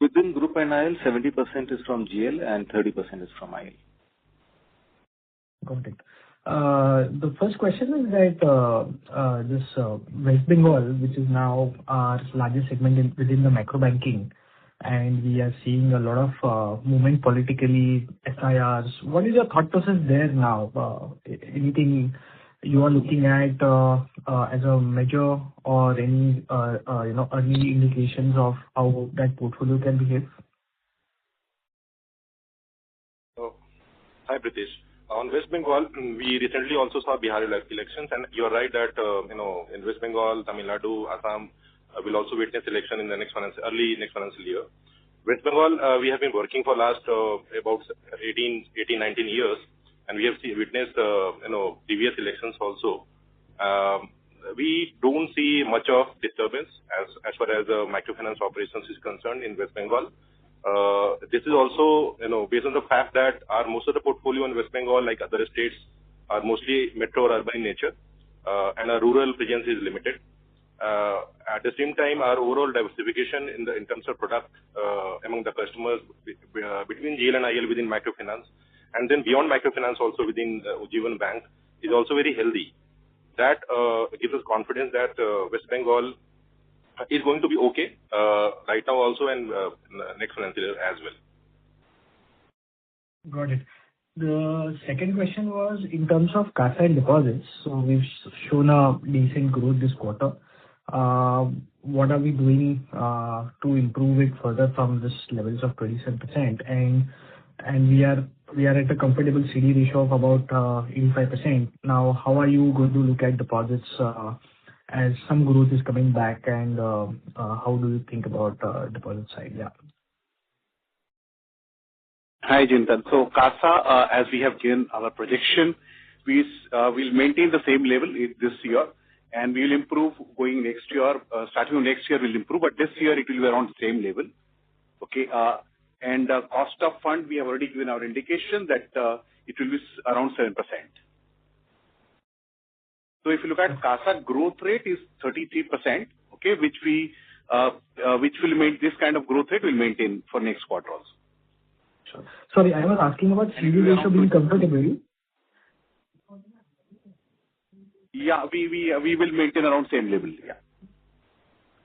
Within group and IL, 70% is from GL and 30% is from IL. Got it. The first question is that this West Bengal, which is now our largest segment within the micro banking, and we are seeing a lot of movement politically, SIRs. What is your thought process there now? Anything you are looking at as a measure or any early indications of how that portfolio can behave? Hi, Pritesh. On West Bengal, we recently also saw Bihar elections, and you're right that in West Bengal, Tamil Nadu, Assam will also witness election in the early next financial year. West Bengal, we have been working for last about 18, 19 years, and we have witnessed previous elections also. We don't see much of disturbance as far as microfinance operations is concerned in West Bengal. This is also based on the fact that most of the portfolio in West Bengal, like other states, are mostly metro or urban in nature, and our rural presence is limited. At the same time, our overall diversification in terms of product among the customers between GL and IL within microfinance, and then beyond microfinance also within Ujjivan Bank is also very healthy. That gives us confidence that West Bengal is going to be okay right now also and next financial year as well. Got it. The second question was in terms of CASA and deposits. So we've shown a decent growth this quarter. What are we doing to improve it further from this levels of 27%? And we are at a comfortable CD ratio of about 85%. Now, how are you going to look at deposits as some growth is coming back, and how do you think about deposit side? Yeah. Hi, Chintan. So CASA, as we have given our projection, we'll maintain the same level this year, and we'll improve going next year. Starting of next year, we'll improve, but this year it will be around the same level. Okay. And cost of fund, we have already given our indication that it will be around 7%. So if you look at CASA growth rate is 33%, okay, which will make this kind of growth rate will maintain for next quarter also. Sure. Sorry, I was asking about CD ratio being comfortable. Yeah, we will maintain around same level. Yeah.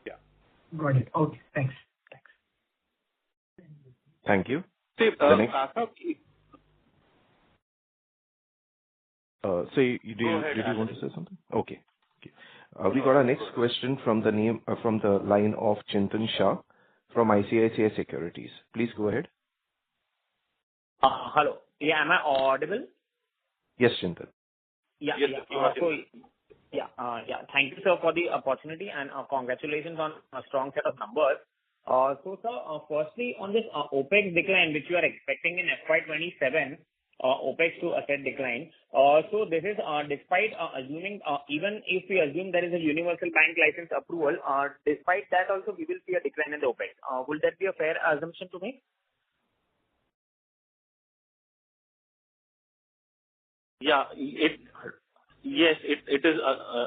Yeah. Got it. Okay. Thanks. Thank you. So did you want to say something? Okay. We got our next question from the line of Chintan Shah from ICICI Securities. Please go ahead. Hello. Yeah, am I audible? Yes, Chintan. Yeah. Thank you, sir, for the opportunity, and congratulations on a strong set of numbers. So, sir, firstly, on this OPEX decline, which you are expecting in FY27, OpEx to asset decline. So this is despite assuming, even if we assume there is a universal bank license approval, despite that also we will see a decline in the OpEx. Will that be a fair assumption to make? Yeah, yes, it is.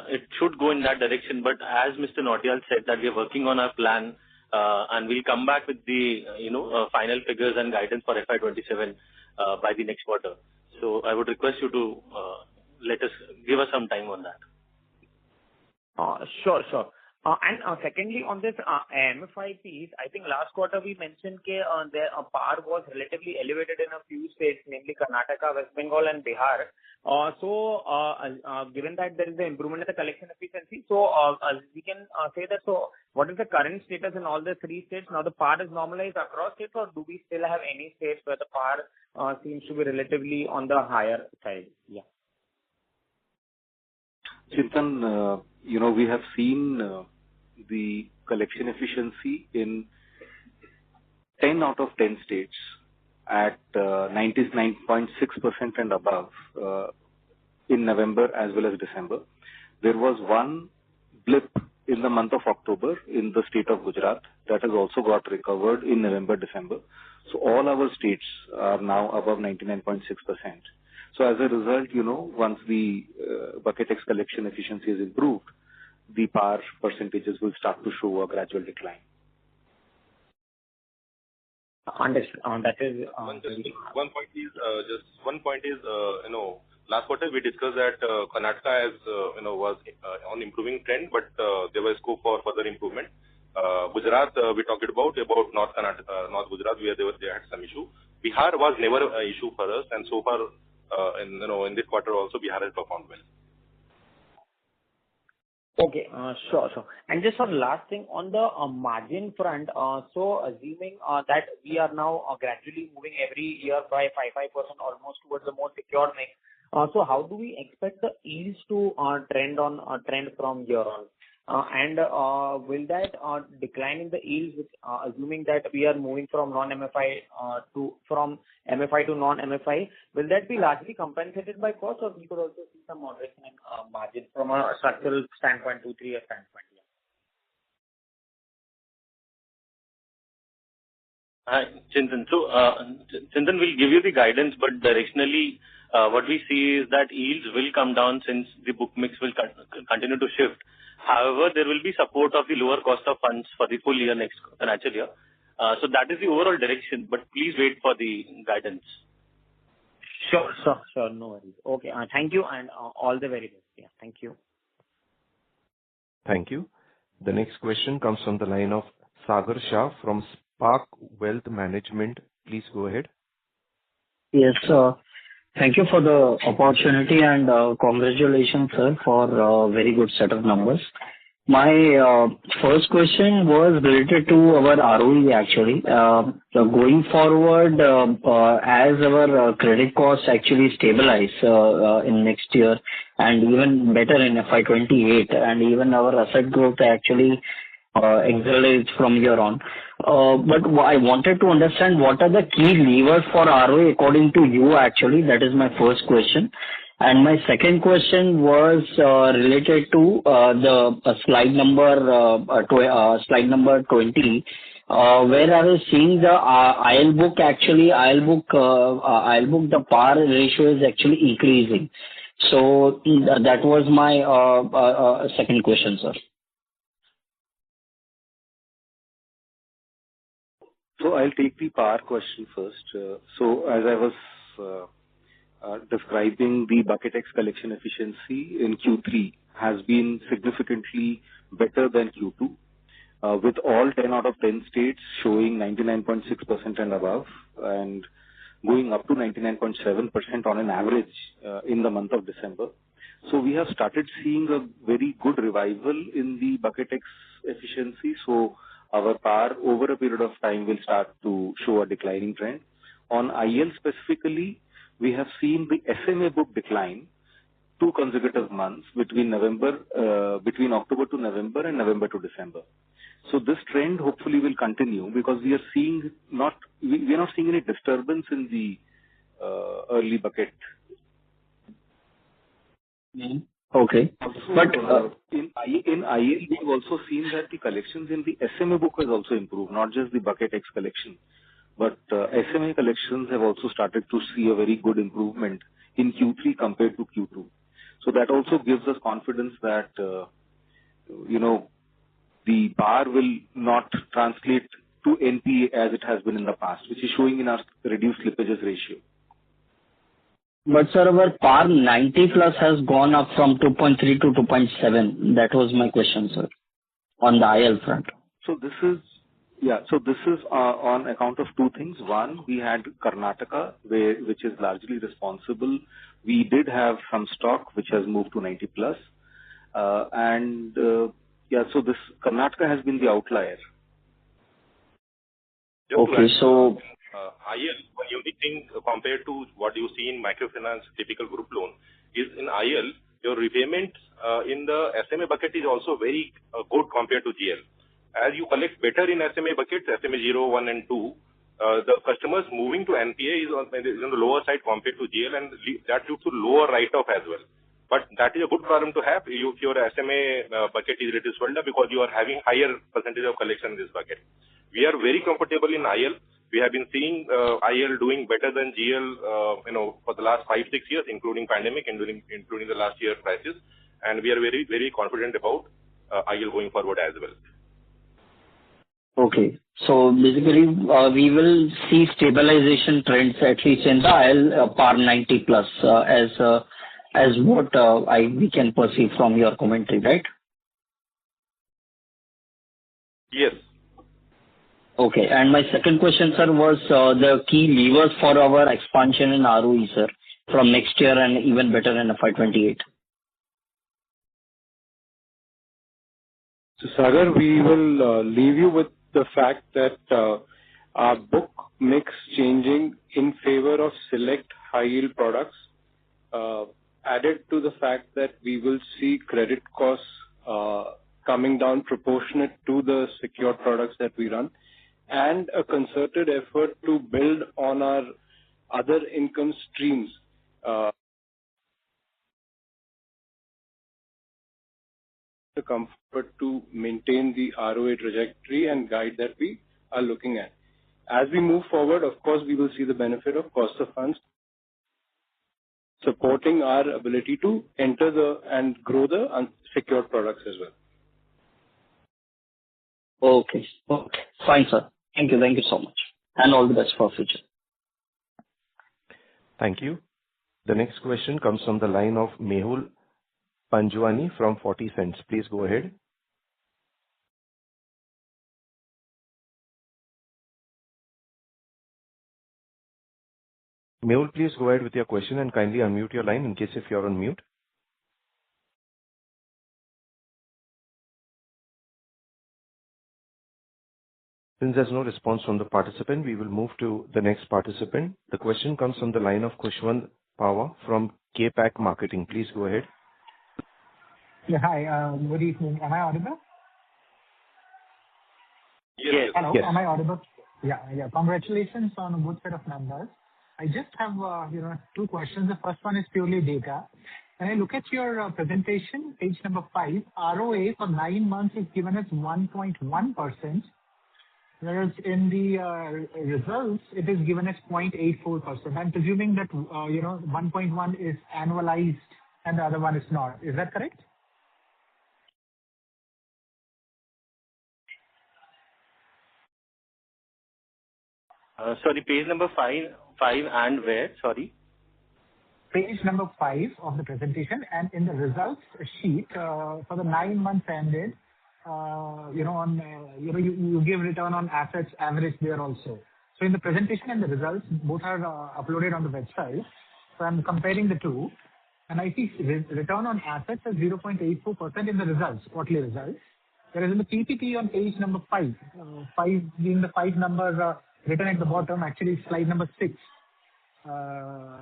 It should go in that direction. But as Mr. Nautiyal said, that we are working on our plan, and we'll come back with the final figures and guidance for FY27 by the next quarter. So I would request you to give us some time on that. Sure. And secondly, on this MFI piece, I think last quarter we mentioned that their PAR was relatively elevated in a few states, namely Karnataka, West Bengal, and Bihar. So given that there is an improvement in the collection efficiency, so we can say that. So what is the current status in all the three states? Now the PAR is normalized across states, or do we still have any states where the PAR seems to be relatively on the higher side? Yeah. Chintan, we have seen the collection efficiency in 10 out of 10 states at 99.6% and above in November as well as December. There was one blip in the month of October in the state of Gujarat that has also got recovered in November, December. So all our states are now above 99.6%. So as a result, once the Bucket X collection efficiency is improved, the PAR percentages will start to show a gradual decline. Understood. That is one point is last quarter we discussed that Karnataka was on improving trend, but there was scope for further improvement. Gujarat we talked about North Gujarat where they had some issue. Bihar was never an issue for us, and so far in this quarter also Bihar has performed well. Okay, sure. And just one last thing on the margin front. So assuming that we are now gradually moving every year by 5% almost towards the more secure mix. So how do we expect the yields to trend from here on? And will that decline in the yields, assuming that we are moving from MFI to non-MFI, will that be largely compensated by cost, or we could also see some moderation in margin from a structural standpoint, 2-3 year standpoint? Hi, Chintan. So, Chintan will give you the guidance, but directionally, what we see is that yields will come down since the book mix will continue to shift. However, there will be support of the lower cost of funds for the full year next financial year. So that is the overall direction, but please wait for the guidance. Sure. No worries. Okay. Thank you, and all the very best. Yeah. Thank you. Thank you. The next question comes from the line of Sagar Shah from Spark Wealth Management. Please go ahead. Yes, sir. Thank you for the opportunity, and congratulations, sir, for a very good set of numbers. My first question was related to our ROE actually. So going forward, as our credit costs actually stabilize in next year and even better in FY28, and even our asset growth actually accelerates from here on. But I wanted to understand what are the key levers for ROE according to you actually. That is my first question. And my second question was related to the slide number 20, where I was seeing the IL book actually, the PAR ratio is actually increasing. So that was my second question, sir. So I'll take the PAR question first. So as I was describing, the Bucket X collection efficiency in Q3 has been significantly better than Q2, with all 10 out of 10 states showing 99.6% and above, and going up to 99.7% on an average in the month of December. So we have started seeing a very good revival in the Bucket X efficiency. So our PAR over a period of time will start to show a declining trend. On IL specifically, we have seen the SMA book decline 2 consecutive months between October to November and November to December. So this trend hopefully will continue because we are not seeing any disturbance in the early bucket. Okay. But in IL, we've also seen that the collections in the SMA book has also improved, not just the bucket X collection, but SMA collections have also started to see a very good improvement in Q3 compared to Q2. So that also gives us confidence that, the bar will not translate to NPA as it has been in the past, which is showing in our reduced slippages ratio. But sir, our PAR 90 plus has gone up from 2.3 to 2.7. That was my question, sir, on the IL front. So this is on account of two things. One, we had Karnataka, which is largely responsible. We did have some stock which has moved to 90 plus, so this Karnataka has been the outlier. Okay, so IL, one unique thing compared to what you see in microfinance typical group loan is in IL, your repayment in the SMA bucket is also very good compared to GL. As you collect better in SMA buckets, SMA 0, 1 and 2, the customers moving to NPA is on the lower side compared to GL, and that leads to lower write-off as well. But that is a good problem to have if your SMA bucket is little swelled up because you are having higher percentage of collection in this bucket. We are very comfortable in IL. We have been seeing IL doing better than GL, for the last 5-6 years, including pandemic and including the last year crisis, and we are very, very confident about IL going forward as well. Okay. So basically, we will see stabilization trends at least in the IL PAR 90 plus as what we can perceive from your commentary, right? Yes. Okay. And my second question, sir, was the key levers for our expansion in ROE, sir, from next year and even better in FY28. So, Sagar, we will leave you with the fact that our book mix changing in favor of select high-yield products, added to the fact that we will see credit costs coming down proportionate to the secured products that we run, and a concerted effort to build on our other income streams. The comfort to maintain the ROA trajectory and guide that we are looking at. As we move forward, of course, we will see the benefit of cost of funds supporting our ability to enter and grow the unsecured products as well. Okay. Fine, sir. Thank you so much. And all the best for future. Thank you. The next question comes from the line of Mehul Panjwani from 40 Cents. Please go ahead. Mehul, please go ahead with your question and kindly unmute your line in case if you're on mute. Since there's no response from the participant, we will move to the next participant. The question comes from the line of Kushwant Pawa from K-Pack Marketing. Please go ahead. Yeah, hi. Good evening. Am I audible? Yes. Hello, yes. Am I audible? Yeah. Congratulations on a good set of numbers. I just have, two questions. The first one is purely data. When I look at your presentation, page number 5, ROA for 9 months is given as 1.1%, whereas in the results, it is given as 0.84%. I'm presuming that, 1.1 is annualized and the other one is not. Is that correct? Sorry, page number 5 and where? Sorry. Page number 5 of the presentation, and in the results sheet for the 9 months ended, you give return on assets average there also. So in the presentation and the results, both are uploaded on the website. So I'm comparing the two, and I see return on assets as 0.84% in the results, quarterly results. Whereas in the PPT on page number 5, 5 being the 5 number written at the bottom, actually slide number 6,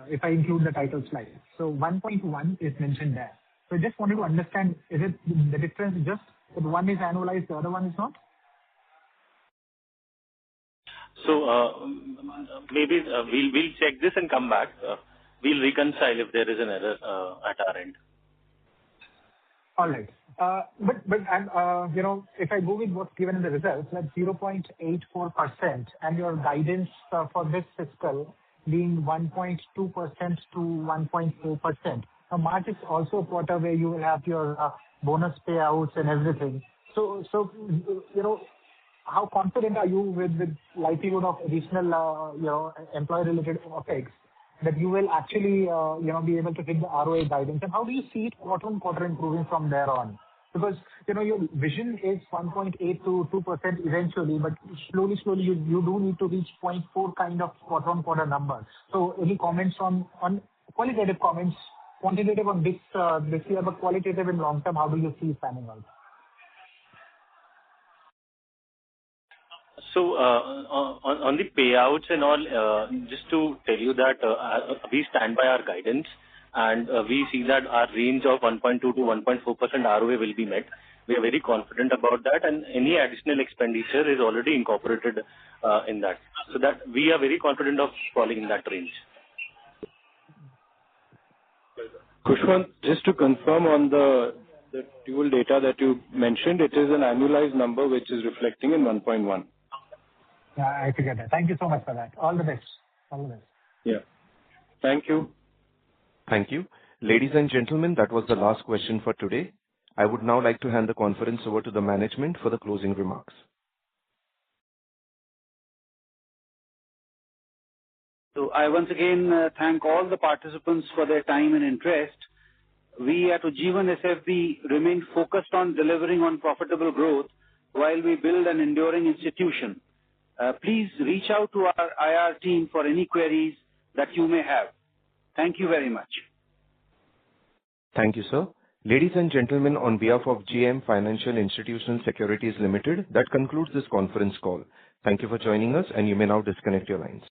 if I include the title slide. So 1.1 is mentioned there. So I just wanted to understand, is it the difference just that one is annualized, the other one is not? So maybe we'll check this and come back. We'll reconcile if there is an error at our end. All right. If I go with what's given in the results, that's 0.84%, and your guidance for this fiscal being 1.2% to 1.4%. Now, March is also a quarter where you will have your bonus payouts and everything. So how confident are you with likelihood of additional, employee-related OpEx that you will actually, be able to hit the ROA guidance? And how do you see it quarter-on-quarter improving from there on? Because, your vision is 1.8 to 2% eventually, but slowly, you do need to reach 0.4 kind of quarter-on-quarter number. So any comments on qualitative comments, quantitative on this year, but qualitative in long term, how do you see it panning out? So on the payouts and all, just to tell you that we stand by our guidance, and we see that our range of 1.2 to 1.4% ROA will be met. We are very confident about that, and any additional expenditure is already incorporated in that. So that we are very confident of falling in that range. Kushwant, just to confirm on the dual data that you mentioned, it is an annualized number which is reflecting in 1.1. Yeah, I figured that. Thank you so much for that. All the best. All the best. Yeah. Thank you. Thank you. Ladies and gentlemen, that was the last question for today. I would now like to hand the conference over to the management for the closing remarks. So I once again thank all the participants for their time and interest. We at UJJIVANSFB remain focused on delivering on profitable growth while we build an enduring institution. Please reach out to our IR team for any queries that you may have. Thank you very much. Thank you, sir. Ladies and gentlemen, on behalf of JM Financial Institutional Securities Limited, that concludes this conference call. Thank you for joining us, and you may now disconnect your lines.